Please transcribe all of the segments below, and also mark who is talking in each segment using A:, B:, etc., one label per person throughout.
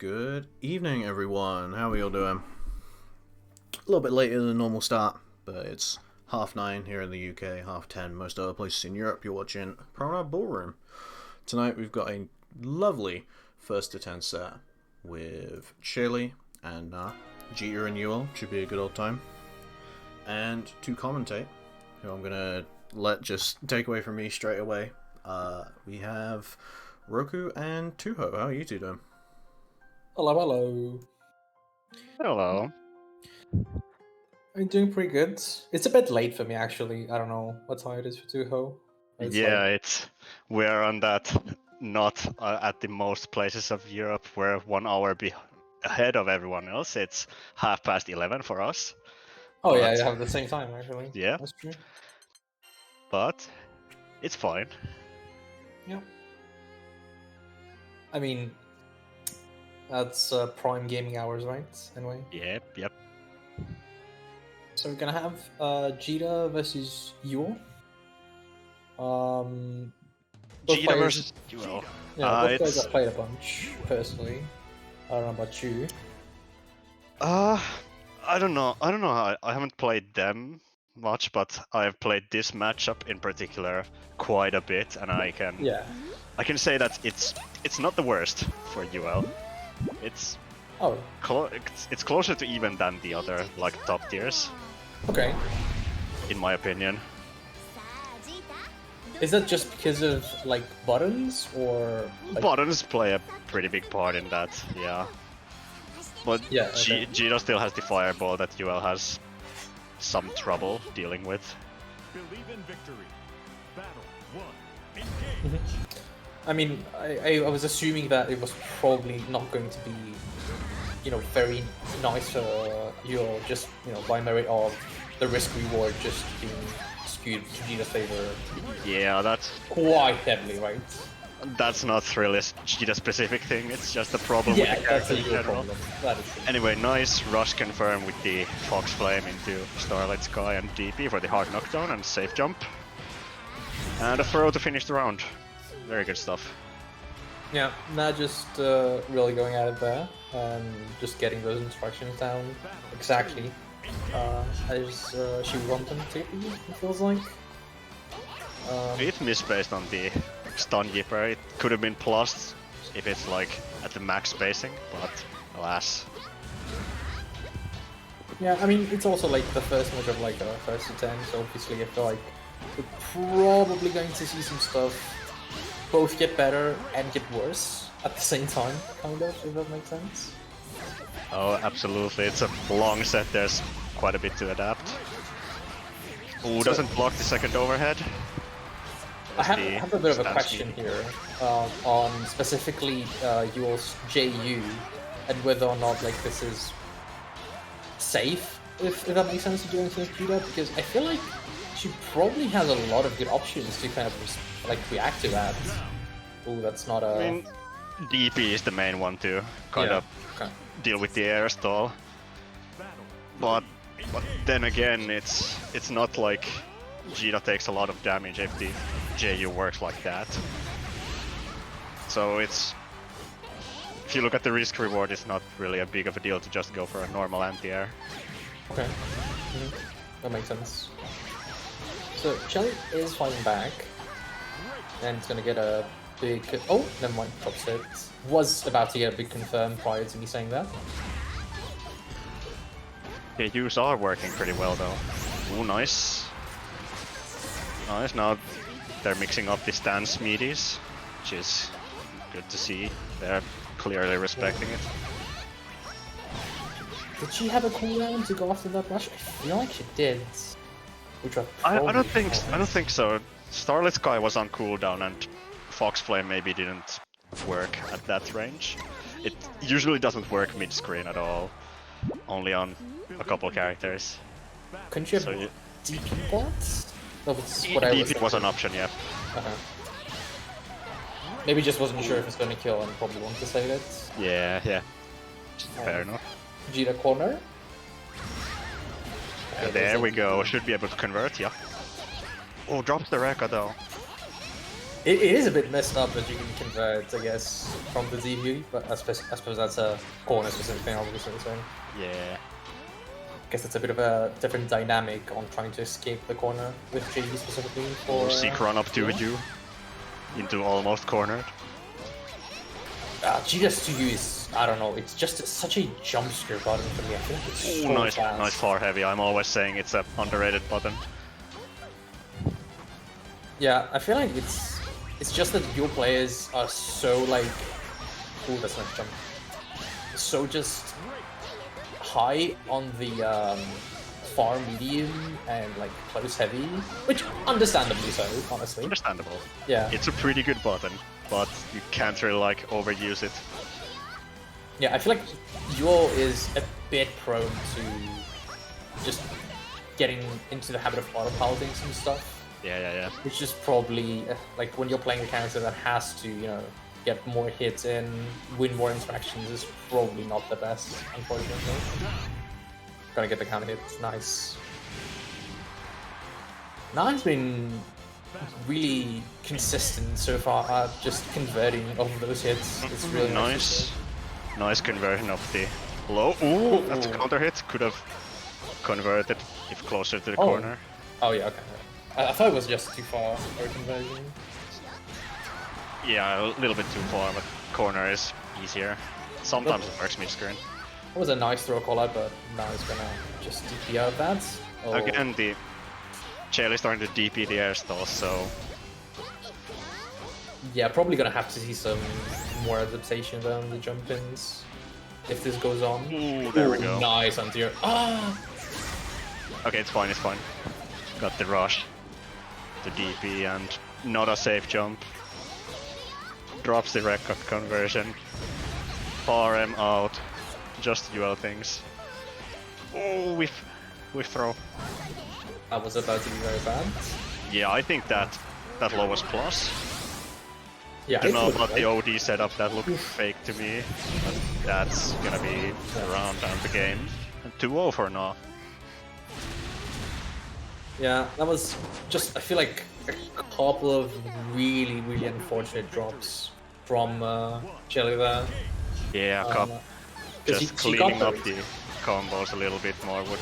A: Good evening, everyone. How are we all doing? A little bit later than the normal start, but it's 9:30 here in the UK, 10:30 most other places in Europe. You're watching PRM Ballroom. Tonight we've got a lovely first to 10 set with Cheily and Djeeta and Yuel. Should be a good old time. And to commentate, who I'm gonna let just take away from me straight away, we have Roku and Tuho. How are you two doing?
B: Hello, hello.
C: Hello.
B: I'm doing pretty good. It's a bit late for me, actually. I don't know what time it is for Tuho.
C: Yeah, we're on that not at the most places of Europe. We're 1 hour ahead of everyone else. It's 11:30 for us.
B: Oh yeah,
C: but-
B: you have the same time actually.
C: Yeah.
B: That's true.
C: But it's fine.
B: Yeah. I mean, that's prime gaming hours, right? Anyway.
C: Yep.
B: So we're gonna have Djeeta versus Yuel. Both
C: Djeeta
B: players-
C: versus Yuel.
B: Yeah, both guys
C: it's-
B: have played a bunch, personally. I don't know about you.
C: I don't know. I haven't played them much, but I've played this matchup in particular quite a bit, and I can say that it's not the worst for Yuel. It's it's closer to even than the other top tiers,
B: Okay.
C: in my opinion.
B: Is that just because of buttons or
C: Buttons play a pretty big part in that, yeah. But
B: Yeah, okay.
C: Djeeta still has the fireball that Yuel has some trouble dealing with.
D: Believe in victory. Battle 1. Engage.
B: I mean, I was assuming that it was probably not going to be, very nice for Yuel, just, by merit of the risk reward just being skewed to Djeeta's favor
C: Yeah, that's
B: quite heavily, right?
C: not really a Djeeta specific thing, it's just a problem
B: Yeah,
C: with the
B: that's
C: character
B: a
C: in
B: real
C: general.
B: problem. That is true.
C: Anyway, nice rush confirmed with the Fox Flame into Starlight Sky and DP for the hard knockdown and safe jump. And a throw to finish the round. Very good stuff.
B: Yeah, not just really going at it there and just getting those instructions down exactly as she wanted them to be, it feels like.
C: It missed based on the stun Yipper. It could have been plus if it's at the max spacing, but alas.
B: Yeah, I mean, it's also the first match of a first to 10, so obviously I feel like we're probably going to see some stuff both get better and get worse at the same time, kind of, if that makes sense.
C: Oh, absolutely. It's a long set. There's quite a bit to adapt. Ooh, doesn't block the second overhead.
B: I have a bit of a
C: stance
B: question
C: speed.
B: here on specifically Yuel's JU and whether or not this is safe, if that makes sense to do anything with Djeeta, because I feel like she probably has a lot of good options to kind of react to that. Ooh, that's not a...
C: I mean, DP is the main one to kind of
B: Okay.
C: deal with the air stall. But then again, it's not like Djeeta takes a lot of damage if the JU works like that. So if you look at the risk reward, it's not really a big of a deal to just go for a normal anti-air.
B: Okay. That makes sense. So Cheily is fighting back, and it's gonna get a big. Oh, never mind. Top set was about to get a big confirm prior to me saying that.
C: The U's are working pretty well though. Ooh, nice. Nice, now they're mixing up the stance meaties, which is good to see. They're clearly respecting it.
B: Did she have a cooldown to go after that rush? I feel like she did. Which
C: I don't think so. Starlit Sky was on cooldown and Fox Flame maybe didn't work at that range. It usually doesn't work mid-screen at all. Only on a couple characters.
B: Couldn't you have
C: So you,
B: DP bots? No, that's what I was
C: DP was an option, yeah.
B: Uh-huh. Maybe just wasn't sure if it's gonna kill and probably wanted to save it.
C: Yeah. Fair enough.
B: Djeeta corner. Okay,
C: There
B: there's
C: we
B: a-
C: go, should be able to convert, yeah. Oh, drops the Rekka though.
B: It is a bit messed up that you can convert, I guess, from the DV, but I suppose that's a corner-specific thing, obviously. So
C: Yeah.
B: I guess it's a bit of a different dynamic on trying to escape the corner with Cheily specifically.
C: Or
B: For
C: Seek run up to you into almost cornered.
B: Djeeta's to you is, I don't know, it's just such a jump scare button for me. I feel like it's so
C: Nice,
B: fast.
C: nice far heavy. I'm always saying it's a underrated button.
B: Yeah, I feel like it's just that your players are so like, ooh, that's a nice jump. So just high on the far medium and like close heavy, which understandably so, honestly.
C: Understandable.
B: Yeah.
C: It's a pretty good button, but you can't really like overuse it.
B: Yeah, I feel like Yuel is a bit prone to just getting into the habit of auto-piloting some stuff.
C: Yeah.
B: Which is probably, like, when you're playing a character that has to, you know, get more hits in, win more interactions is probably not the best, unfortunately. Gotta get the counter hits, nice. Nine's been really consistent so far at just converting all of those hits. It's really
C: nice. Nice conversion of the low. Ooh, that's a counter hit. Could have converted if closer to the corner.
B: Oh yeah, okay. I thought it was just too far for a conversion.
C: Yeah, a little bit too far, but corner is easier. Sometimes it works mid-screen.
B: It was a nice throw call out, but now it's gonna just DP out that. Oh.
C: Again, the Cheily starting to DP the air stall, so...
B: Yeah, probably gonna have to see some more adaptation than the jump ins if this goes on.
C: Ooh, there we go.
B: Nice anti-air. Ah!
C: Okay, it's fine, it's fine. Got the rush. The DP and not a safe jump. Drops the record conversion. PRM out. Just Yuel things. Oh, we throw.
B: That was about to be very bad.
C: Yeah, I think that low was plus.
B: Yeah,
C: I don't know about the OD setup, that looked fake to me. But that's gonna be around the game. And 2-0 for now.
B: Yeah, that was just, I feel like, a couple of really, really unfortunate drops from Cheily there.
C: Yeah, just cleaning up the combos a little bit more would.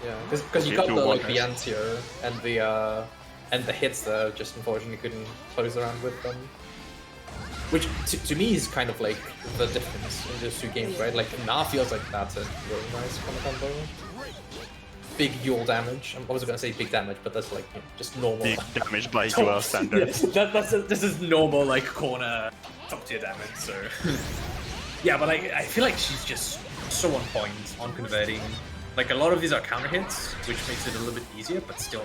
B: Yeah, because you got the like the anti-air and the hits there, just unfortunately couldn't close around with them. Which to me is kind of like the difference in those two games, right? Like now feels like that's a really nice kind of combo. Big Yuel damage. I was gonna say big damage, but that's like, you know, just normal.
C: Big damage by Yuel standards.
B: This is normal like corner top tier damage. So yeah, but I feel like she's just so on point on converting. Like a lot of these are counter hits, which makes it a little bit easier, but still,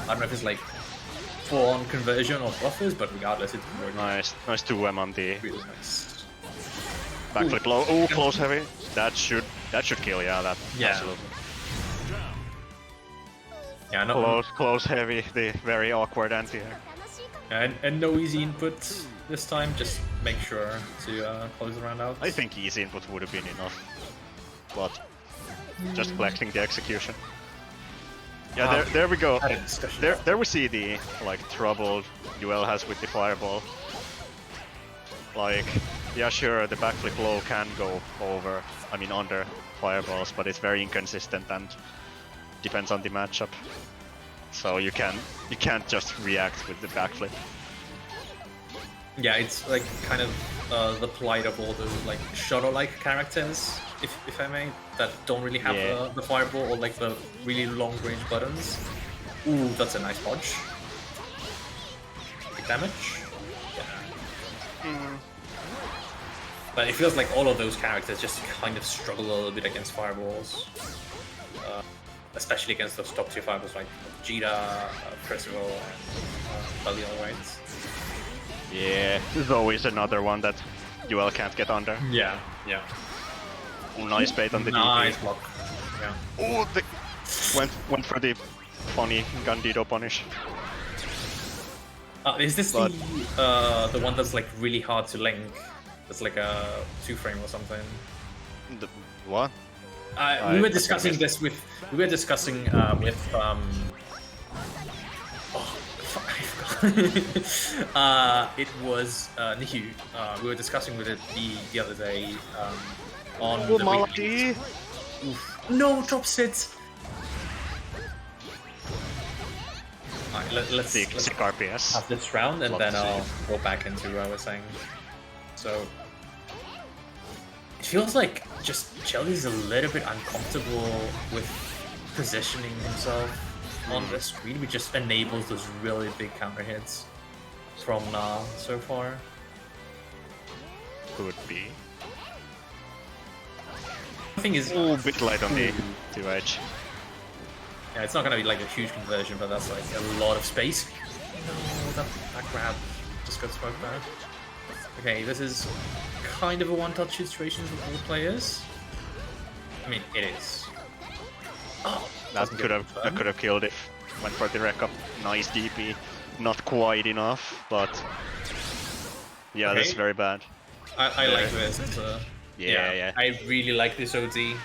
B: I don't know if it's like full on conversion or buffers, but regardless, it's really
C: nice 2M on the
B: really nice.
C: backflip low. Oh, close heavy. That should kill. Yeah, that absolutely.
B: Yeah, no,
C: close heavy, the very awkward anti-air.
B: And no easy input this time, just make sure to close the round out.
C: I think easy input would have been enough, but just flexing the execution. Yeah, there we go. There we see the like trouble Yuel has with the fireball. Like, yeah, sure, the backflip low can go over, I mean under fireballs, but it's very inconsistent and depends on the matchup. So you can't just react with the backflip.
B: Yeah, it's like kind of the plight of all those like shuttle-like characters, if I may, that don't really have the fireball or like the really long-range buttons. Ooh, that's a nice dodge. Big damage. Yeah. But it feels like all of those characters just kind of struggle a little bit against fireballs. Especially against those top tier fireballs like Djeeta, Percival, and Ballroom, right?
C: Yeah, there's always another one that Yuel can't get under.
B: Yeah.
C: Oh, nice bait on the
B: nice
C: DP.
B: block. Yeah.
C: Oh, they went for the funny Gandido punish.
B: Is this the one that's like really hard to link? That's like a 2-frame or something.
C: What?
B: We were discussing this with. We were discussing with. Oh, I forgot.
E: It was Nihu. We were discussing with it the other day on the
C: Malady.
E: No, drops it. Alright, let's
C: Sick RPS.
E: have this round, and
C: Love
E: then
C: to see
E: I'll
C: it.
E: go back into what I was saying. So it feels like just Cheily's a little bit uncomfortable with positioning himself on the screen, which just enables those really big counter hits from Na so far.
C: Could be.
E: The thing is,
C: A bit light on the 2H.
E: yeah, it's not gonna be like a huge conversion, but that's like a lot of space. No, that grab just got smoked back. Okay, this is kind of a one-touch situation for both players. I mean, it is. Oh,
C: That could have killed if went for the wreck up. Nice DP, not quite enough, but yeah,
E: Okay.
C: that's very bad.
E: I like this.
C: Yeah.
E: I really like this OD.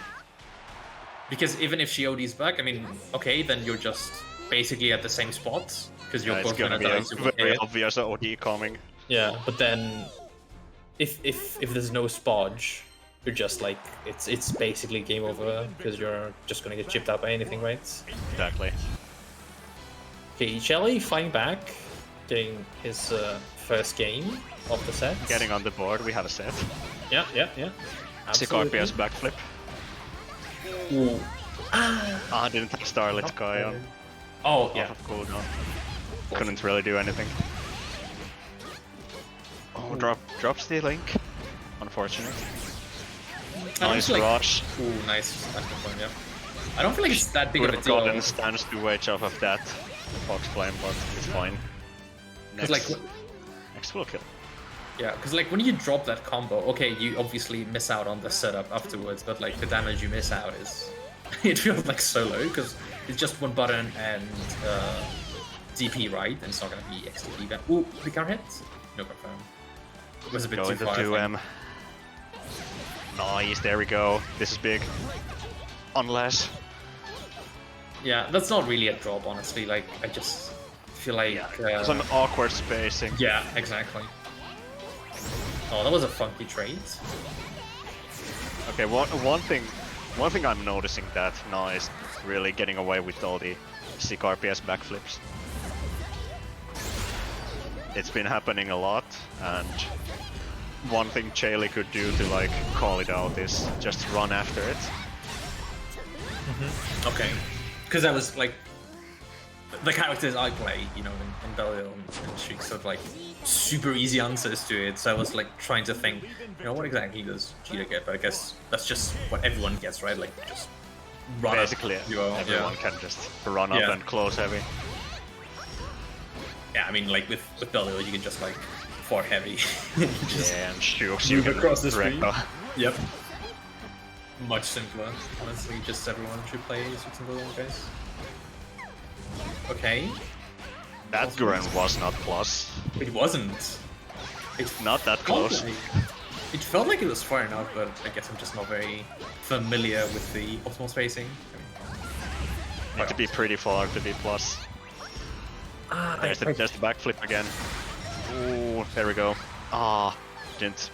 E: Because even if she ODs back, I mean, okay, then you're just basically at the same spot. Because you're
C: It's
E: both
C: gonna
E: gonna
C: be
E: die
C: a
E: super
C: very
E: hit.
C: obvious OD coming.
E: Yeah, but then if there's no spodge, you're just like it's basically game over because you're just gonna get chipped out by anything, right?
C: Exactly.
E: Okay, Cheily fighting back, getting his first game of the set.
C: Getting on the board, we have a set.
E: Yeah.
C: Sick
E: Absolutely.
C: RPS backflip.
E: Ooh.
C: Ah, didn't have Starlit Sky on.
E: Oh
C: Off
E: yeah.
C: of cooldown. Couldn't really do anything. Oh, drops the link. Unfortunate. Nice
E: like,
C: rush.
E: Ooh, nice. That's the point, yeah. I don't feel like it's that big
C: Would
E: of a
C: have
E: deal.
C: gotten stance to wedge off of that Fox Flame, but it's fine. Next,
E: like,
C: next will kill.
E: Yeah, because like when you drop that combo, okay, you obviously miss out on the setup afterwards, but like the damage you miss out is, it feels like so low because it's just one button and DP, right? And it's not gonna be XDP. Then ooh, we can't hit. No confirm. It was a bit
C: Going
E: too
C: to
E: far. I think.
C: 2M. Nice, there we go. This is big. Unless.
E: Yeah, that's not really a drop, honestly. Like I just feel like.
C: It's an awkward spacing.
E: Yeah, exactly. Oh, that was a funky trade.
C: Okay, one thing I'm noticing that now is really getting away with all the sick RPS backflips. It's been happening a lot, and one thing Cheily could do to like call it out is just run after it.
E: Okay, because that was like the characters I play, you know, in Ballroom, and she sort of like super easy answers to it. So I was like trying to think, you know, what exactly does Djeeta get? But I guess that's just what everyone gets, right? Like just run
C: Basically,
E: up, Yuel,
C: everyone can just run up and close heavy.
E: Yeah, I mean, like with Ballroom, you can just like far heavy. Just
C: Yeah, and shooks
E: move
C: you can
E: across the
C: wreck
E: screen.
C: up.
E: Yep. Much simpler, honestly. Just everyone should play Six and Ballroom, guys. Okay.
C: That Gurren was not plus.
E: It wasn't.
C: It's not that close.
E: It felt like it was far enough, but I guess I'm just not very familiar with the optimal spacing.
C: Need to be pretty far to be plus. There's the backflip again. Ooh, there we go. Ah, didn't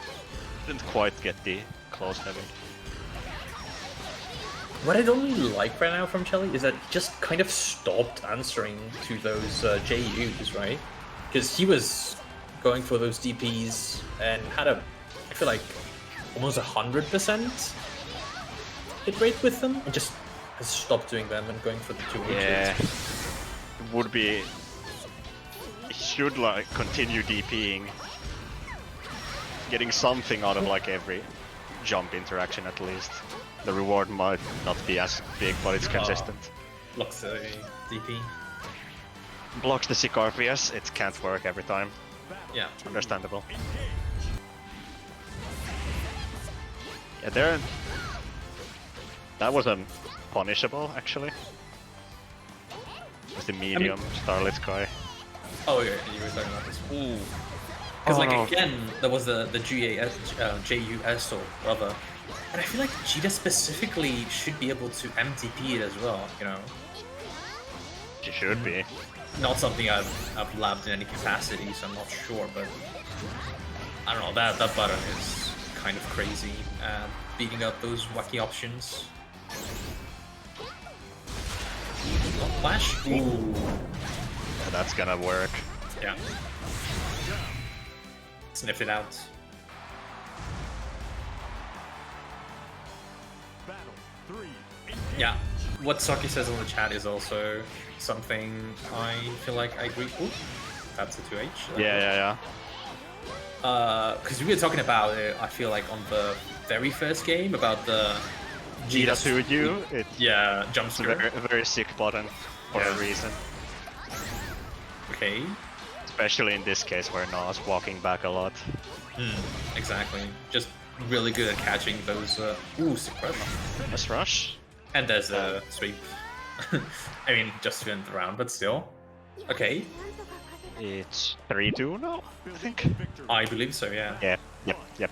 C: quite get the close heavy.
E: What I don't really like right now from Cheily is that he just kind of stopped answering to those JUs, right? Because he was going for those DPs and had a, I feel like, almost 100% hit rate with them, and just has stopped doing them and going for the 2
C: Yeah,
E: H's.
C: it would be. He should like continue DPing, getting something out of like every jump interaction at least. The reward might not be as big, but it's consistent.
E: Blocks the DP.
C: Blocks the sick RPS, it can't work every time.
E: Yeah.
C: Understandable. Yeah, there. That was punishable actually. With the medium Starlit Sky.
E: Oh yeah, you were talking about this one.
C: Ooh.
E: Because
C: Oh,
E: like
C: no.
E: again, there was the JUS or rather, and I feel like Djeeta specifically should be able to MTP it as well. You know.
C: She should be.
E: not something I've labbed in any capacity, so I'm not sure, but I don't know, that button is kind of crazy, beating up those wacky options. Flash? Ooh.
C: Yeah, that's gonna work.
E: Yeah. Sniffed it out.
D: Battle 3.
E: Yeah. What Saki says on the chat is also something I feel like I agree. Ooh, that's a 2H.
C: Yeah.
E: Because we were talking about it, I feel like on the very first game, about the
C: Djeeta to you,
E: yeah, jump
C: it's a
E: scare.
C: very sick button for a
E: Yeah.
C: reason.
E: Okay.
C: Especially in this case where Na's walking back a lot.
E: Exactly. Just really good at catching those. Ooh, sick rush.
C: Let's rush.
E: And there's a sweep. I mean, just to end the round, but still. Okay.
C: It's 3-2 now, I think.
E: I believe so, yeah.
C: Yep.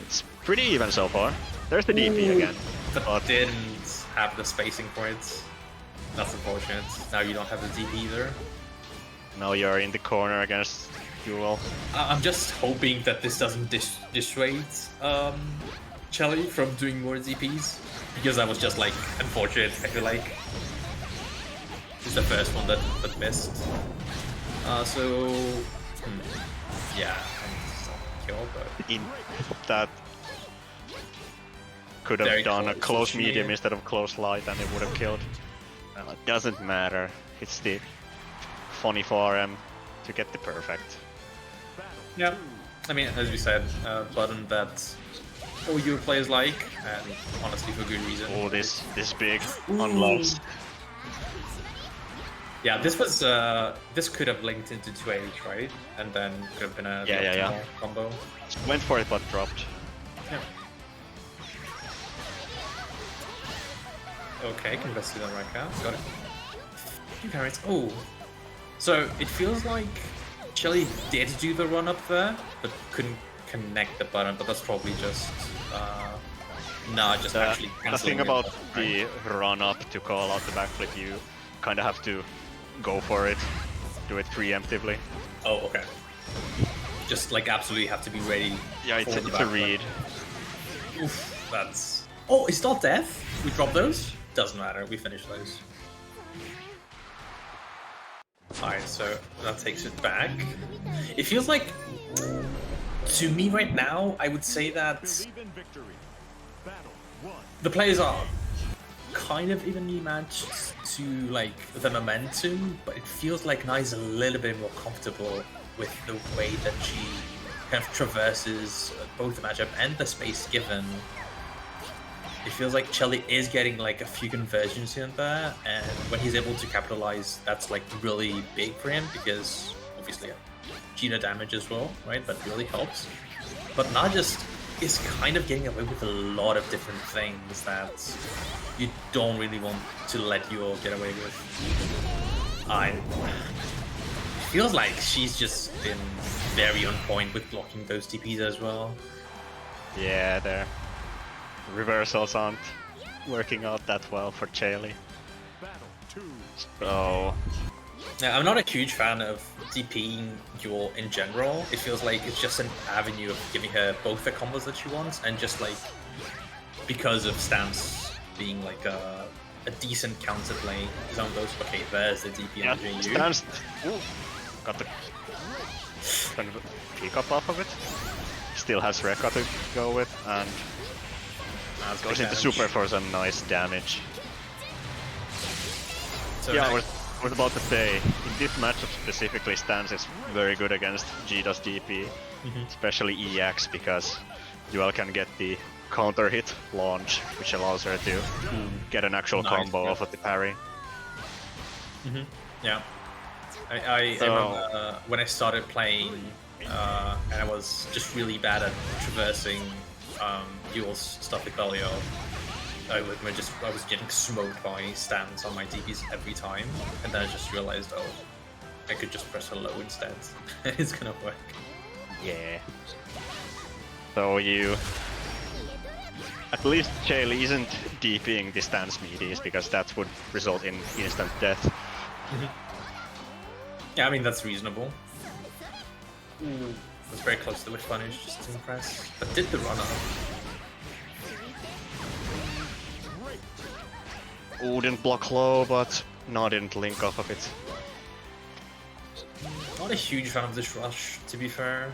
C: It's pretty even so far. There's the DP again.
E: But didn't have the spacing for it. That's unfortunate. Now you don't have the DP either.
C: Now you're in the corner against Yuel.
E: I'm just hoping that this doesn't dissuade Cheily from doing more DPs. Because that was just like unfortunate, I feel like. This is the first one that missed. Yeah, kill, but
C: In that could have
E: Very
C: done a
E: close,
C: close
E: actually,
C: medium
E: yeah.
C: instead of close light and it would have killed. Well, it doesn't matter. It's the funny PRM to get the perfect.
E: yeah. I mean, as we said, button that all your players like, and honestly for good reason.
C: Oh, this big unlocks.
E: Yeah, this was this could have linked into 2H, right? And then could have been a
C: Yeah.
E: optimal combo.
C: Went for it but dropped.
E: Yeah. Okay, can invest in the right card. Got it. Few carrots. Oh, so it feels like Cheily did do the run up there, but couldn't connect the button. But that's probably just just actually
C: The
E: canceling
C: thing about
E: it,
C: the
E: right?
C: run up to call out the backflip, you kind of have to go for it, do it preemptively.
E: Oh, okay. Just like absolutely have to be ready.
C: Yeah,
E: for
C: it's
E: the
C: a
E: backflip.
C: read.
E: Oof, that's. Oh, it's not death. We drop those. Doesn't matter. We finish those. Alright, so that takes it back. It feels like, to me right now, I would say that
D: Believe in victory. Battle 1.
E: the players are kind of evenly matched to like the momentum, but it feels like Nai's a little bit more comfortable with the way that she kind of traverses both the matchup and the space given. It feels like Cheily is getting like a few conversions here and there, and when he's able to capitalize, that's like really big for him because obviously Djeeta damage as well, right? That really helps. But Na just is kind of getting away with a lot of different things that you don't really want to let you all get away with. It feels like she's just been very on point with blocking those TPs as well.
C: Yeah, their reversals aren't working out that well for Cheily.
D: Battle 2.
C: So
E: Now, I'm not a huge fan of DPing Yuel in general. It feels like it's just an avenue of giving her both the combos that she wants, and just like because of stance being like a decent counterplay. Some of those. Okay, there's the DP
C: yeah,
E: on JU.
C: stands. Ooh, got the kind of pick up off of it. Still has Rekka to go with, and
E: That's
C: goes
E: big
C: into
E: damage.
C: super for some nice damage.
E: So
C: Yeah, I
E: next-
C: was about to say, in this matchup specifically, Stance is very good against Djeeta's DP, especially EX, because Yuel can get the counter hit launch, which allows her to get an actual
E: Nice,
C: combo
E: yeah.
C: off of the parry.
E: Yeah. I
C: So-
E: remember when I started playing, and I was just really bad at traversing Yuel's stuff with Bellio. I was getting smoked by stands on my DPs every time, and then I just realized, oh, I could just press hello instead. It's gonna work.
C: Yeah. So at least Cheily isn't DPing the stance meaties, because that would result in instant death.
E: Yeah, I mean, that's reasonable. Ooh, was very close to the Witch Punish, just to impress. But did the run-up.
C: Ooh, didn't block low, but no, didn't link off of it.
E: Not a huge fan of this rush, to be fair.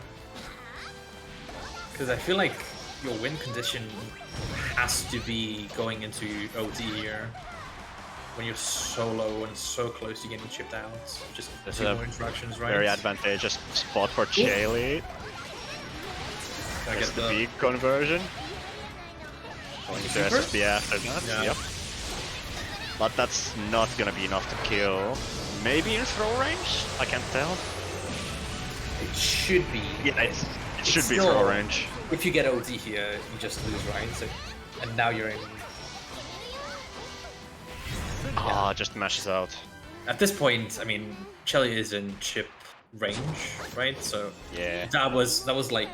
E: Because I feel like your win condition has to be going into OT here. When you're so low and so close to getting chipped out. Just
C: There's
E: 2
C: a
E: more interactions, right?
C: Very advantageous spot for Cheily.
E: I
C: Gets
E: get
C: the big conversion. Going to
E: Super?
C: SSB after that,
E: Yeah.
C: yep. But that's not gonna be enough to kill. Maybe in throw range? I can't tell.
E: It should be.
C: Yeah, it should be
E: still-
C: throw range.
E: If you get OT here, you just lose, right? So, and now you're in.
C: Ah, just mashes out.
E: At this point, I mean, Cheily is in chip range, right? So
C: Yeah.
E: that was like,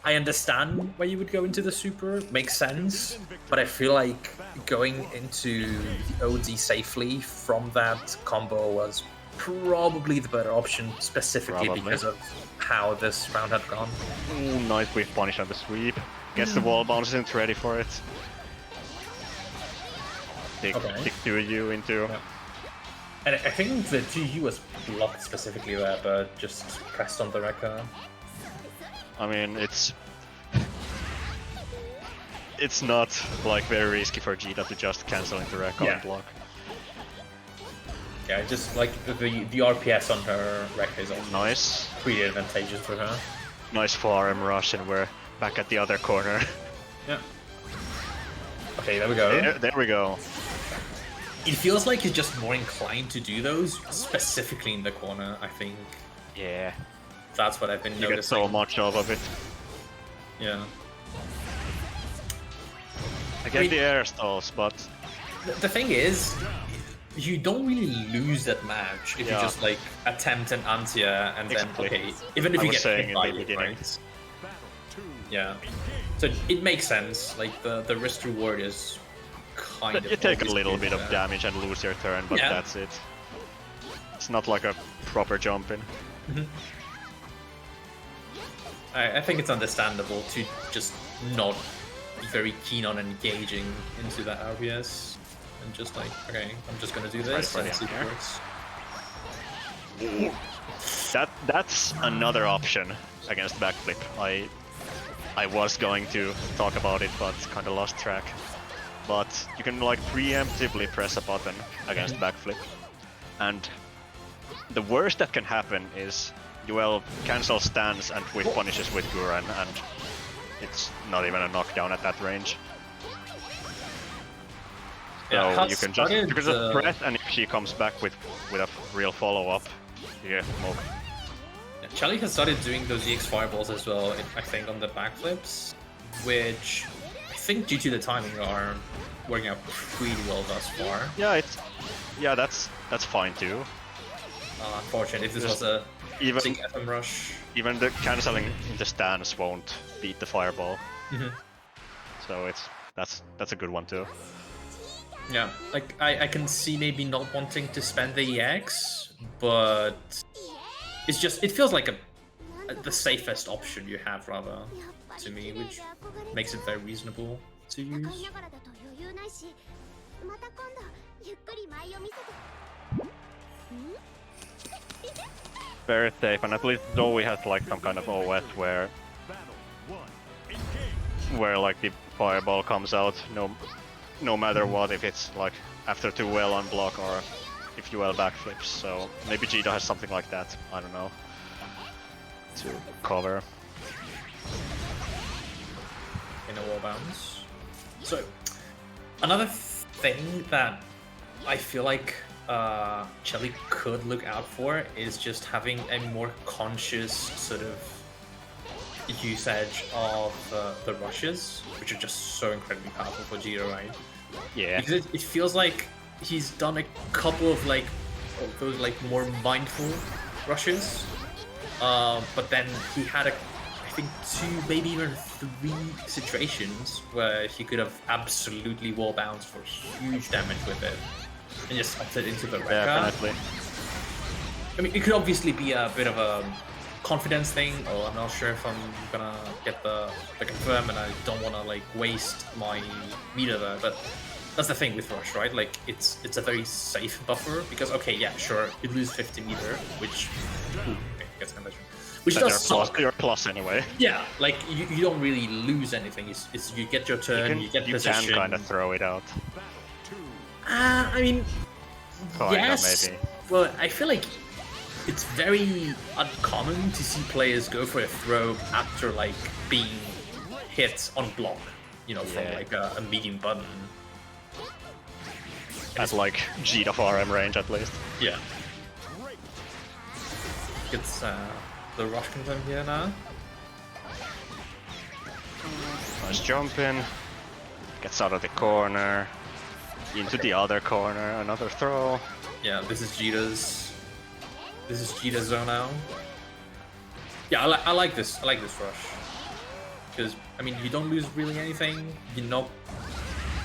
E: I understand why you would go into the super, makes sense, but I feel like going into the OD safely from that combo was probably the better option, specifically
C: Probably.
E: because of how this round had gone.
C: Ooh, nice whiff punish on the sweep. Gets the wall bounce, isn't ready for it. Stick 2U into.
E: Yeah. And I think the 2U was blocked specifically there, but just pressed on the Rekka.
C: I mean, it's not like very risky for Djeeta to just cancel into Rekka and block.
E: Yeah, just like the RPS on her Rekka is also
C: Nice.
E: pretty advantageous for her.
C: Nice FT10 rush, and we're back at the other corner.
E: Yeah. Okay, there we go.
C: There we go.
E: It feels like he's just more inclined to do those, specifically in the corner, I think.
C: Yeah.
E: That's what I've been
C: You
E: noticing.
C: get so much of it.
E: Yeah.
C: I get the air stalls, but
E: The thing is, you don't really lose that match if you just like attempt an anti-air and
C: Exactly.
E: then, okay, even if
C: I
E: you
C: was
E: get
C: saying
E: hit by
C: in the
E: it,
C: beginning.
E: right? Yeah. So it makes sense, like the risk reward is kind of...
C: you take a
E: always
C: little
E: good
C: bit of
E: there.
C: damage and lose your turn, but
E: Yeah.
C: that's it. It's not like a proper jump in.
E: I think it's understandable to just not be very keen on engaging into that RBS and just like, okay, I'm just gonna do this
C: Right,
E: and see if
C: yeah.
E: it works.
C: That's another option against backflip. I was going to talk about it, but kind of lost track. But you can like preemptively press a button against backflip, and the worst that can happen is Yuel cancels stance and whiff punishes with Guren, and it's not even a knockdown at that range.
E: Yeah,
C: So you can just press, and if she comes back with a real follow-up, you get smoke.
E: Cheily has started doing those EX fireballs as well, I think, on the backflips, which I think due to the timing are working out pretty well thus far.
C: Yeah, that's fine too.
E: Unfortunately, if this was a big FM rush.
C: Even the canceling in the stance won't beat the fireball. So that's a good one too.
E: Yeah, like I can see maybe not wanting to spend the EX, but it feels like the safest option you have rather to me, which makes it very reasonable to use.
C: Very safe, and at least Zoe has like some kind of OS where like the fireball comes out no matter what, if it's like after 2 well on block or if Yuel backflips. So maybe Djeeta has something like that, I don't know, to cover.
E: In a wall bounce. So another thing that I feel like Cheily could look out for is just having a more conscious sort of usage of the rushes, which are just so incredibly powerful for Djeeta, right?
C: Yeah.
E: Because it feels like he's done a couple of like those like more mindful rushes, but then he had I think 2, maybe even 3 situations where he could have absolutely wall bounced for huge damage with it and just opted into the Rekka.
C: Definitely.
E: I mean, it could obviously be a bit of a confidence thing, or I'm not sure if I'm gonna get the confirm, and I don't want to like waste my meter there. But that's the thing with Rush, right? Like it's a very safe buffer because okay, yeah, sure, you lose 50 meter, which okay, gets conversion, which does suck.
C: You're plus anyway.
E: Yeah, like you don't really lose anything. It's you get your turn, you get position.
C: You can kind of throw it out.
E: I mean,
C: Kinda,
E: yes.
C: maybe.
E: Well, I feel like it's very uncommon to see players go for a throw after like being hit on block, you know, from like a medium button.
C: At like Djeeta RM range at least.
E: Yeah. It's the rush confirm here now.
C: Nice jump in. Gets out of the corner. Into the other corner. Another throw.
E: Yeah, this is Djeeta's. This is Djeeta's zone now. Yeah, I like this. I like this rush. Because I mean, you don't lose really anything. You're not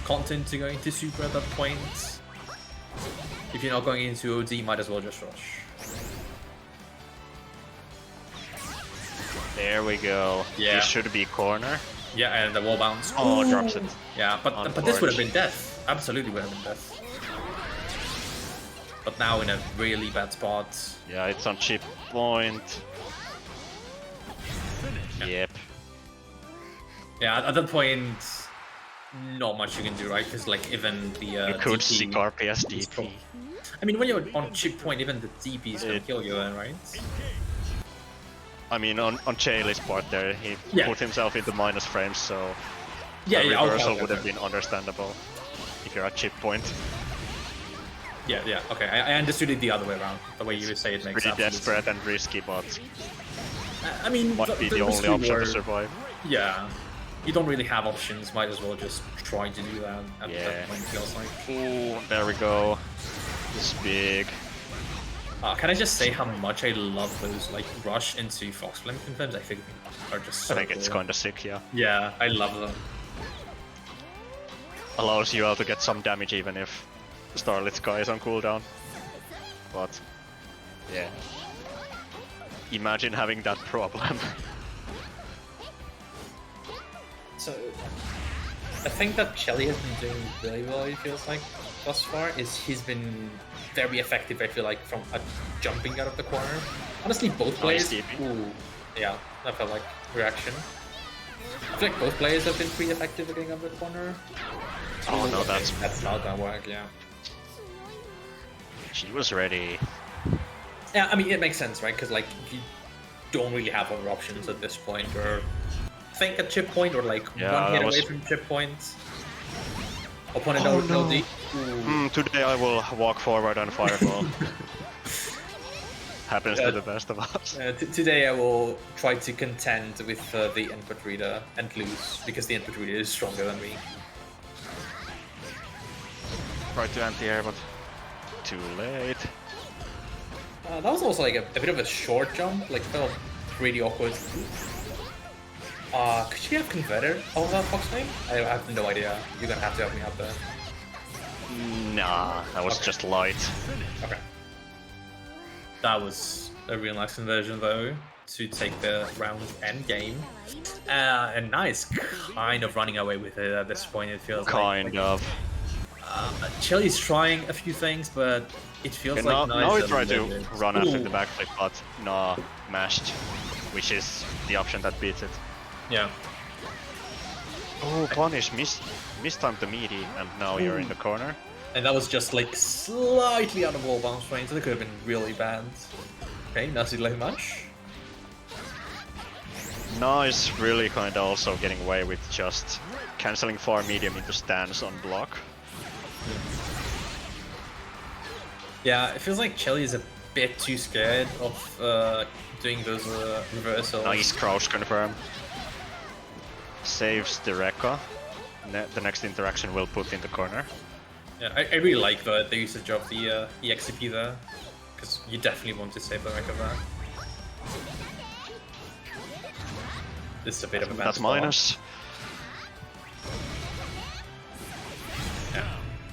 E: content to go into super at that point. If you're not going into OD, might as well just rush.
C: There we go.
E: Yeah.
C: This should be corner.
E: Yeah, and the wall bounce.
C: Oh, drops it.
E: Yeah, but this would have been death. Absolutely would have been death. But now in a really bad spot.
C: Yeah, it's on chip point. Yep.
E: Yeah, at that point, not much you can do, right? Because like even the
C: You could
E: DP
C: seek RPS DP.
E: I mean, when you're on chip point, even the DP is gonna kill you then, right?
C: I mean, on Cheily's part there, he put himself into minus frames, so
E: yeah,
C: a reversal
E: okay,
C: would have been understandable if you're at chip point.
E: Yeah, okay. I understood it the other way around. The way you would say it makes sense.
C: Pretty desperate and risky, but
E: I mean,
C: might be the only option to survive.
E: Yeah, you don't really have options. Might as well just try to do that at that point. Feels like.
C: Ooh, there we go. This big.
E: Can I just say how much I love those like rush into Fox Flame confirms? I think are just so
C: I think
E: cool.
C: it's kind of sick, yeah.
E: Yeah, I love them.
C: Allows Yuel to get some damage even if Starlit Sky is on cooldown. But yeah. Imagine having that problem.
E: So I think that Cheily has been doing really well, it feels like, thus far. He's been very effective, I feel like, from jumping out of the corner. Honestly, both players... Ooh, yeah, that felt like reaction. I feel like both players have been pretty effective at getting out of the corner.
C: Oh no,
E: that's not gonna work, yeah.
C: She was ready.
E: Yeah, I mean, it makes sense, right? Because, like, you don't really have other options at this point, or think at chip point, or like one hit away from chip point. Opponent no D.
C: Today I will walk forward on Fireball. Happens to the best of us.
E: Today I will try to contend with the input reader and lose, because the input reader is stronger than me.
C: Try to anti-air, but too late.
E: That was also like a bit of a short jump, like felt pretty awkward. Could she have converted all that Fox Flame? I have no idea. You're gonna have to help me out there.
C: Nah, that was just light.
E: Okay. That was a real nice conversion though, to take the round end game. And nice, kind of running away with it at this point, it feels
C: kind of.
E: Cheily's trying a few things, but it feels like
C: now he tried to run after the backflip, but nah, mashed, which is the option that beats it.
E: Yeah.
C: Oh, punish, mistimed the meaty, and now you're in the corner.
E: And that was just like slightly out of wall bounce range, so that could have been really bad. Okay, Nazi like much.
C: Nice, really kind of also getting away with just cancelling far medium into stance on block.
E: Yeah, it feels like Cheily is a bit too scared of doing those reversals.
C: Nice crouch confirm. Saves the Rekka. The next interaction will put in the corner.
E: Yeah, I really like the usage of the EXP there, because you definitely want to save the Rekka there. This is a bit of a bad
C: That's
E: spot.
C: minus.
E: Yeah.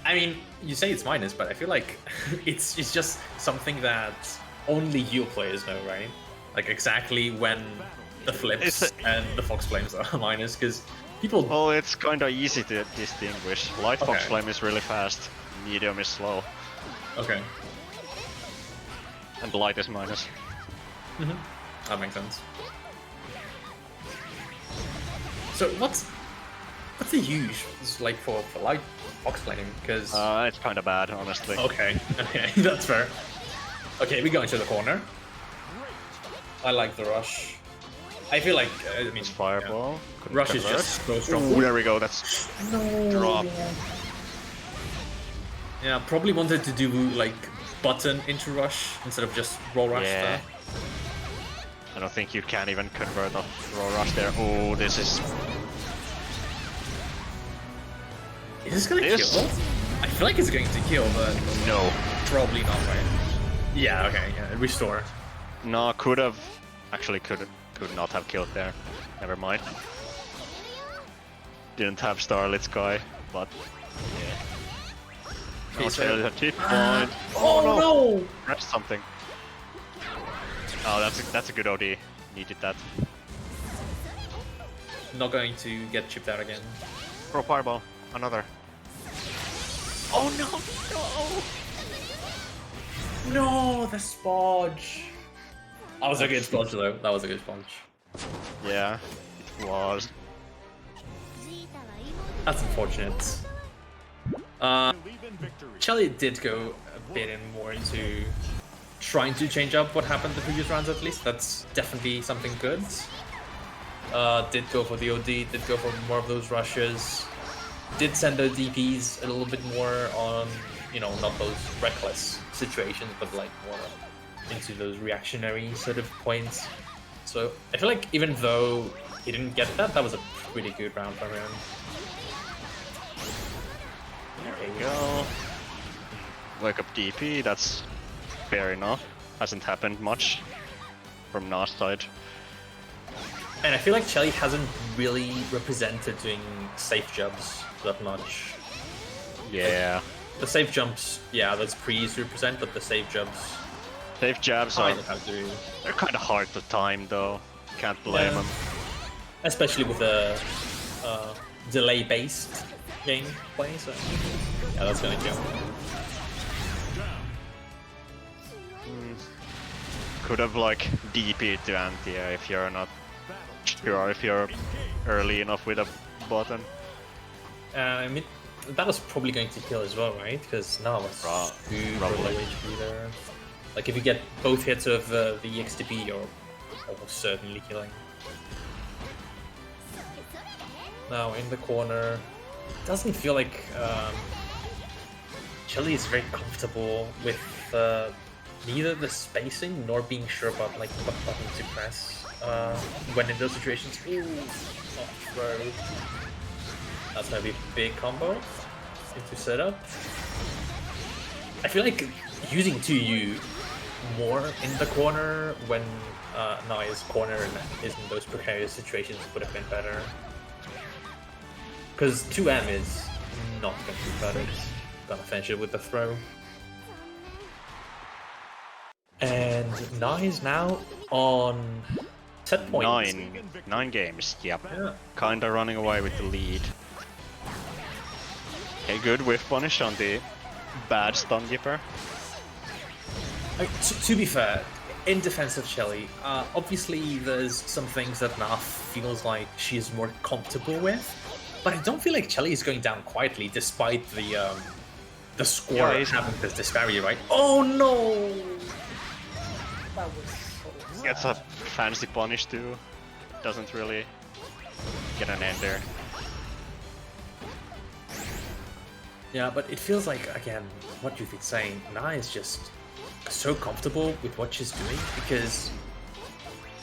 E: I mean, you say it's minus, but I feel like it's just something that only Yuel players know, right? Like exactly when the flips and the Fox Flames are minus, because people...
C: Well, it's kinda easy to distinguish. Light Fox Flame is really fast, medium is slow.
E: Okay.
C: And light is minus.
E: That makes sense. So what's the use like for light Fox Flame? Because
C: it's kinda bad, honestly.
E: okay, that's fair. Okay, we go into the corner. I like the rush. I feel like I mean,
C: Fireball.
E: Yeah. Rush is just so strong.
C: Ooh, there we go. That's drop.
E: Yeah, probably wanted to do like button into rush instead of just raw rush.
C: Yeah. I don't think you can even convert a raw rush there. Oh, this is.
E: Is this gonna kill? I feel like it's going to kill, but
C: no,
E: probably not, right? Yeah. Okay. Yeah. Restore.
C: No, could have. Actually, could not have killed there. Never mind. Didn't have Starlit Sky, but yeah.
E: Okay, so...
C: a tip point.
E: Oh no!
C: Press something. Oh, that's a good OD. Needed that.
E: Not going to get chipped out again.
C: Pro Fireball. Another. Oh no! No!
E: No, the Spodge. That was a good Spodge though. That was a good Spodge.
C: Yeah, it was.
E: That's unfortunate. Cheily did go a bit more into trying to change up what happened the previous rounds at least. That's definitely something good. Did go for the OD, did go for more of those rushes. Did send the DPs a little bit more on, you know, not those reckless situations, but like more into those reactionary sort of points. So I feel like even though he didn't get that, that was a pretty good round for him.
C: There we go. Wake up DP, that's fair enough. Hasn't happened much from Nas side.
E: And I feel like Cheily hasn't really represented doing safe jumps that much.
C: Yeah.
E: Like, the safe jumps, yeah, that's pretty easy to represent, but the safe jumps...
C: Safe jabs are... They're kind of hard to time though. Can't blame them.
E: Especially with a delay-based gameplay, so... Yeah, that's gonna kill.
C: Could have like DP'd to Antia if you're not sure if you're early enough with a button.
E: I mean, that was probably going to kill as well, right? Because now it's super low HP there. Like if you get both hits of the EXTP, you're almost certainly killing. Now in the corner, doesn't feel like Cheily is very comfortable with neither the spacing nor being sure about like what button to press when in those situations. Ooh, throw. That's gonna be a big combo into setup. I feel like using 2U more in the corner when Naya's corner is in those precarious situations would have been better. Because 2M is not going to be better. It's gonna finish it with the throw. And Naya's now on set points.
C: 9 games, yep.
E: Yeah.
C: Kinda running away with the lead. Okay, good whiff punish on the bad stun gipper.
E: To be fair, in defense of Cheily, obviously there's some things that Na feels like she's more comfortable with, but I don't feel like Cheily is going down quietly despite the score having this disparity, right? Oh no! That was so sad.
C: Gets a fancy punish too. Doesn't really get an end there.
E: Yeah, but it feels like, again, what you've been saying, Na is just so comfortable with what she's doing because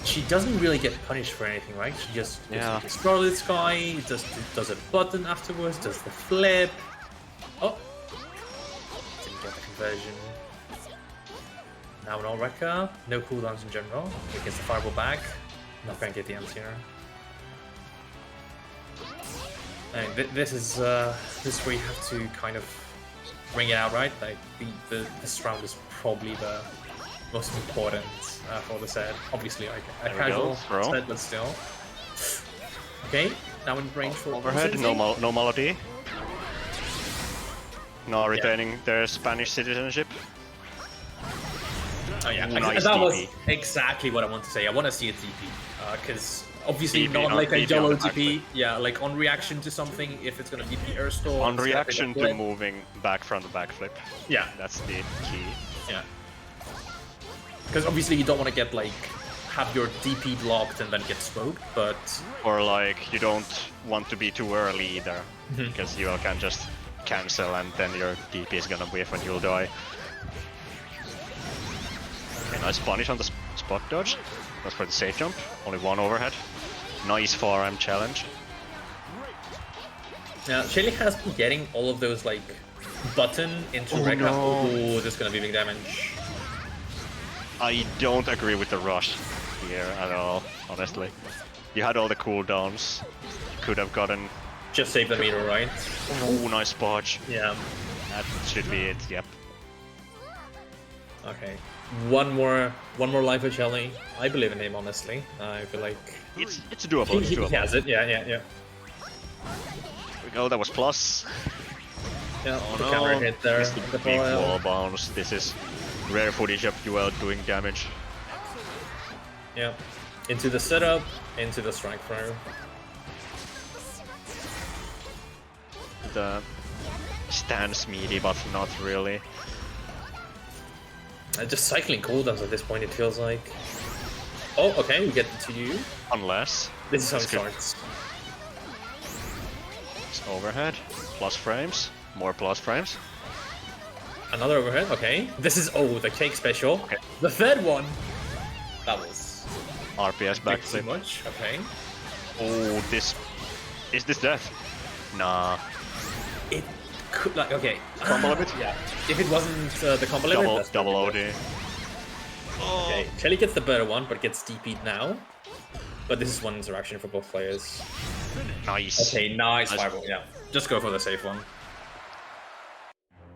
E: she doesn't really get punished for anything, right? She just does the Scarlet Sky, does a button afterwards, does the flip. Oh! Didn't get the conversion. Now an All-Wrecker, no cooldowns in general. He gets the Fireball back, not going to get the anti-air. And this is where you have to kind of bring it out, right? Like this round is probably most important for the set. Obviously, like a
C: There we
E: casual
C: go, throw.
E: set, but still. Okay, now in range for
C: Overhead, no melody. No retaining their Spanish citizenship.
E: Oh yeah,
C: Nice
E: that was
C: DP.
E: exactly what I want to say. I want to see a DP, because obviously
C: DP
E: not
C: on-
E: like a
C: DP on
E: YOLO
C: the backflip.
E: DP. Yeah, like on reaction to something, if it's gonna DP air stall.
C: On
E: it's gonna be
C: reaction
E: the
C: to
E: flip.
C: moving back from the backflip.
E: Yeah,
C: That's the key.
E: yeah. Because obviously you don't want to get like have your DP blocked and then get smoked, but
C: Or like you don't want to be too early either, because you can just cancel and then your DP is gonna whiff and you'll die. Okay, nice punish on the spot dodge. That's for the safe jump. Only one overhead. Nice 4M challenge.
E: yeah, Cheily has been getting all of those like button into
C: Oh,
E: Rekka.
C: no.
E: Oh, this is gonna be big damage.
C: I don't agree with the rush here at all, honestly. You had all the cooldowns. Could have gotten...
E: Just save the meter, right?
C: Oh, nice bodge.
E: Yeah.
C: That should be it, yep.
E: Okay. One more life for Cheily. I believe in him, honestly. I feel like
C: It's doable, it's
E: he
C: doable.
E: has it. Yeah.
C: Here we go, that was plus.
E: Yeah,
C: Oh
E: the
C: no,
E: camera hit there.
C: missed the
E: The
C: big
E: ball.
C: wall bounce. This is rare footage of Yuel doing damage.
E: Yeah. Into the setup, into the strike throw.
C: The stance meaty, but not really.
E: Just cycling cooldowns at this point, it feels like. Oh, okay, we get the 2U.
C: Unless
E: This is how it
C: That's good.
E: starts.
C: it's overhead, plus frames, more plus frames.
E: Another overhead, okay. This is, oh, the cake special.
C: Okay.
E: The third one! That was
C: RPS
E: too
C: backflip.
E: much, okay.
C: Oh, this... Is this death? Nah.
E: It could, like, okay.
C: Combo limit?
E: Yeah. If it wasn't the combo limit, that's
C: Double
E: probably
C: OD.
E: good. Okay, Cheily gets the better one, but gets DP'd now. But this is one interaction for both players.
C: Nice.
E: Okay, nice
C: Nice.
E: fireball, yeah. Just go for the safe one.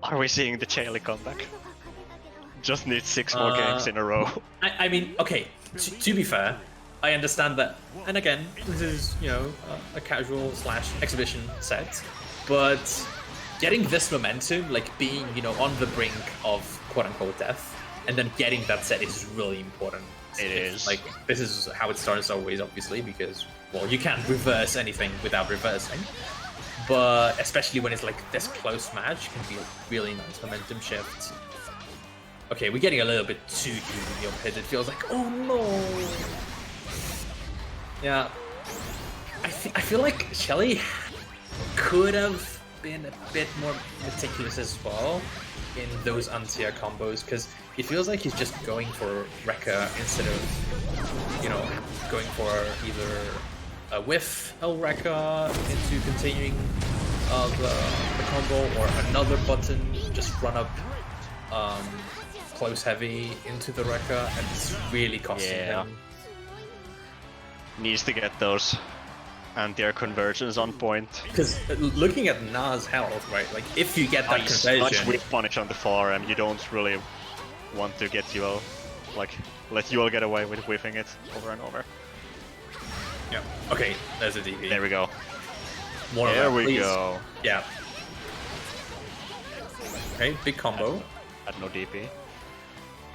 C: Are we seeing the Cheily comeback? Just need 6 more games in a row.
E: I mean, okay, to be fair, I understand that, and again, this is, you know, a casual / exhibition set, but getting this momentum, like being, you know, on the brink of quote-unquote death, and then getting that set is really important.
C: It is.
E: Like, this is how it starts always, obviously, because, well, you can't reverse anything without reversing. But especially when it's like this close match, can be a really nice momentum shift. Okay, we're getting a little bit too easy on hit. It feels like, oh no. Yeah, I feel like Cheily could have been a bit more meticulous as well in those anti-air combos, because it feels like he's just going for Rekka instead of, you know, going for either a whiff El Rekka into continuing the combo, or another button, just run up close heavy into the Rekka, and it's really costing
C: Yeah.
E: him.
C: Needs to get those anti-air conversions on point.
E: Because looking at Na's health, right, like if you get that
C: Nice
E: conversion,
C: whip punish on the 4M. You don't really want to get Yuel, like, let Yuel get away with whiffing it over and over.
E: yeah. Okay, there's a DP.
C: There we go.
E: More of
C: There
E: that,
C: we
E: please.
C: go.
E: Yeah. Okay, big combo.
C: Had no DP.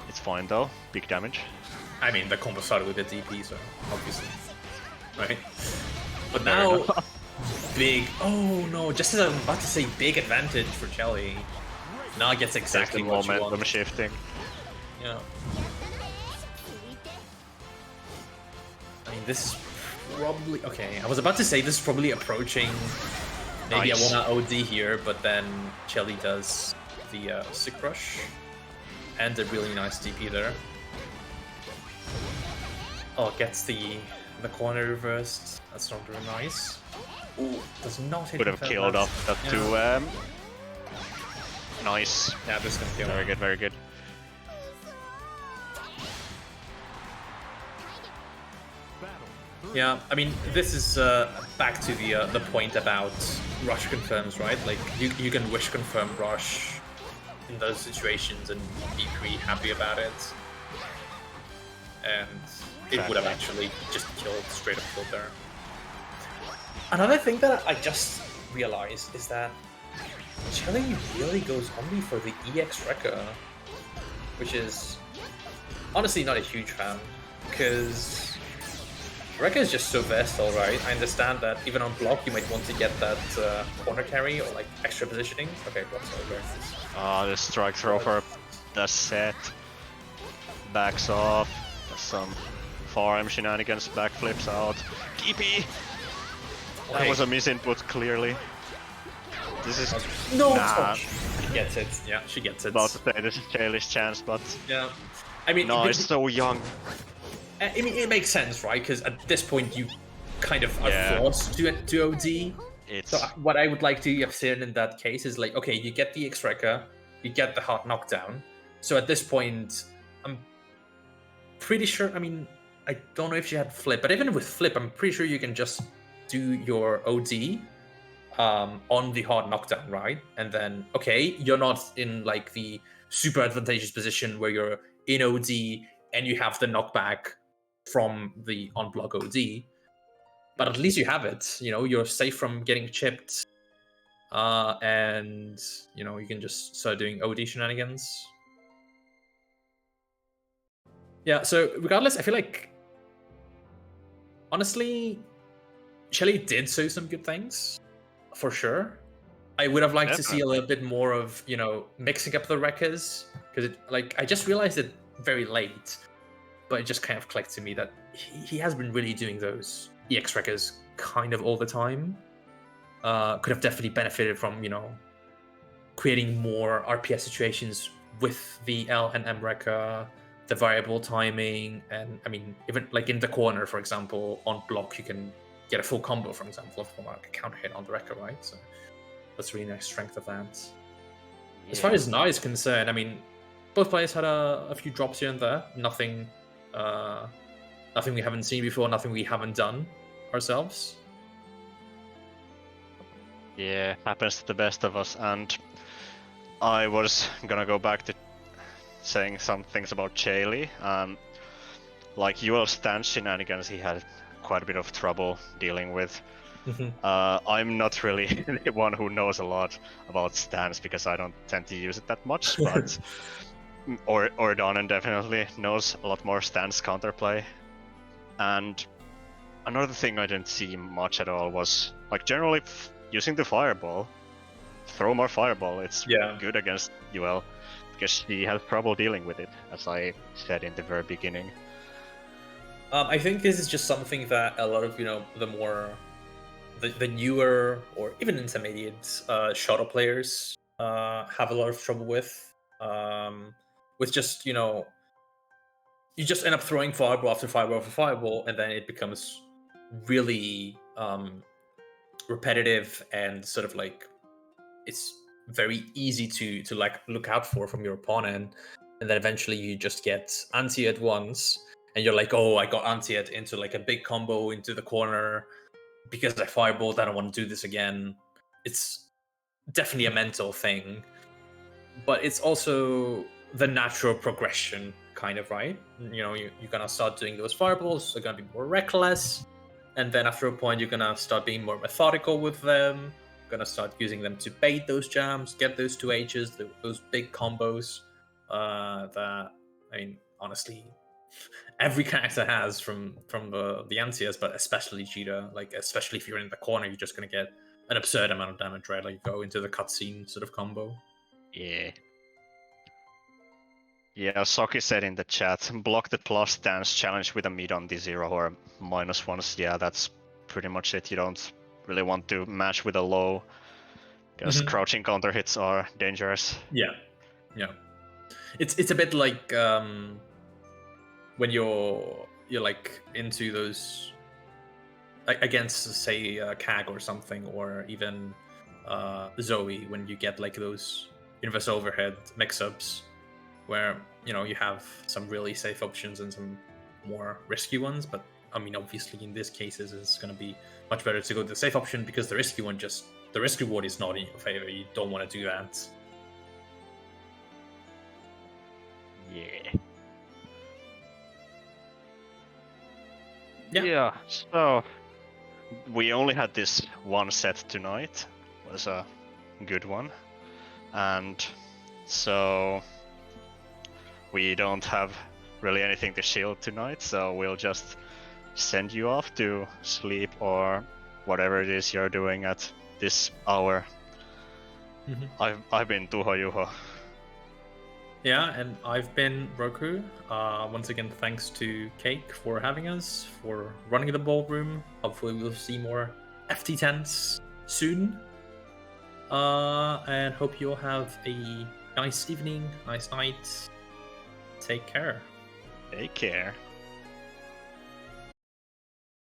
C: It's fine though. Big damage.
E: I mean, the combo started with a DP, so obviously, right? But
C: There
E: now,
C: we go.
E: big. Oh no! Just as I'm about to say, big advantage for Cheily. Now gets exactly
C: There's the
E: what you
C: momentum
E: want.
C: shifting.
E: Yeah. I mean, this is probably okay. I was about to say this is probably approaching. Maybe
C: Nice.
E: I want to OD here, but then Cheily does the sick rush and a really nice DP there. Oh, gets the corner reversed. That's not very nice. Ooh, does not hit.
C: Would have
E: confirm
C: killed
E: that.
C: off that
E: Yeah.
C: 2M. Nice.
E: Yeah, this is gonna kill.
C: Very good, very good.
E: Yeah, I mean, this is back to the point about rush confirms, right? Like, you can wish confirm rush in those situations and be pretty happy about it. and it would have actually just straight up killed there. Another thing that I just realized is that Cheily really goes only for the EX Rekka, which is honestly not a huge fan, because Rekka is just so versatile, right? I understand that even on block you might want to get that corner carry or like extra positioning. Okay, block's over.
C: Ah, the strike throw for the set. Backs off. Some PRM shenanigans, backflips out. DP! That was a misinput, clearly. This is...
E: No!
C: Nah.
E: She gets it. Yeah, she gets it.
C: About to say this is Cheily's chance, but...
E: Yeah. I mean...
C: No, it's so young.
E: I mean, it makes sense, right? Because at this point you kind of are forced to OD. So what I would like to have seen in that case is like, okay, you get the X-Rekka, you get the hard knockdown. So at this point, I'm pretty sure, I mean, I don't know if she had flip, but even with flip, I'm pretty sure you can just do your OD on the hard knockdown, right? And then, okay, you're not in like the super advantageous position where you're in OD and you have the knockback from the on-block OD, but at least you have it. You know, you're safe from getting chipped, and you know you can just start doing OD shenanigans. Yeah. So regardless, I feel like honestly, Cheily did show some good things for sure. I would have liked to see a little bit more of, you know, mixing up the Rekkas, because like I just realized it very late. But it just kind of clicked to me that he has been really doing those EX Rekkas kind of all the time. Could have definitely benefited from, you know, creating more RPS situations with the L and M Rekka, the variable timing, and I mean, even like in the corner, for example, on block, you can get a full combo, for example, from like a counter hit on the Rekka, right? So that's really nice strength of that. Yeah. As far as Nai is concerned, I mean, both players had a few drops here and there. Nothing we haven't seen before, nothing we haven't done ourselves.
C: Yeah, happens to the best of us, and I was gonna go back to saying some things about Cheily. Like Yuel stance shenanigans, he had quite a bit of trouble dealing with. I'm not really the one who knows a lot about stance because I don't tend to use it that much, but or Donen definitely knows a lot more stance counterplay. And another thing I didn't see much at all was like generally using the fireball. Throw more fireball. It's good against Yuel because she has trouble dealing with it, as I said in the very beginning.
E: I think this is just something that a lot of, you know, the newer or even intermediate shuttle players have a lot of trouble with just, you know, you just end up throwing fireball after fireball after fireball, and then it becomes really repetitive and sort of like it's very easy to like look out for from your opponent, and then eventually you just get anti-ed once, and you're like, oh, I got anti-ed into like a big combo into the corner because I fireballed. I don't want to do this again. It's definitely a mental thing, but it's also the natural progression, kind of, right? You know, you're gonna start doing those fireballs, they're gonna be more reckless, and then after a point, you're gonna start being more methodical with them, gonna start using them to bait those jams, get those 2Hs, those big combos that, I mean, honestly, every character has from the anti-airs, but especially Djeeta. Like, especially if you're in the corner, you're just gonna get an absurd amount of damage, right? Like, go into the cutscene sort of combo.
C: Yeah. Yeah, Soki said in the chat, block the plus stance challenge with a mid on the 0 or -1s. Yeah, that's pretty much it. You don't really want to match with a low, because crouching counter hits are dangerous.
E: Yeah. It's a bit like when you're like into those against, say, CAG or something, or even Zoe, when you get like those universal overhead mix-ups where, you know, you have some really safe options and some more risky ones. But I mean, obviously in this cases it's going to be much better to go to the safe option, because the risky one, just the risk reward is not in your favor. You don't want to do that.
C: Yeah. Yeah. So we only had this one set tonight. It was a good one, and so we don't have really anything to shield tonight. So we'll just send you off to sleep or whatever it is you're doing at this hour. I've been Tuho Juho.
E: Yeah, and I've been Roku. Once again, thanks to Cake for having us, for running the ballroom. Hopefully we'll see more FT10s soon. And hope you'll have a nice evening, nice night. Take care.
C: Take care.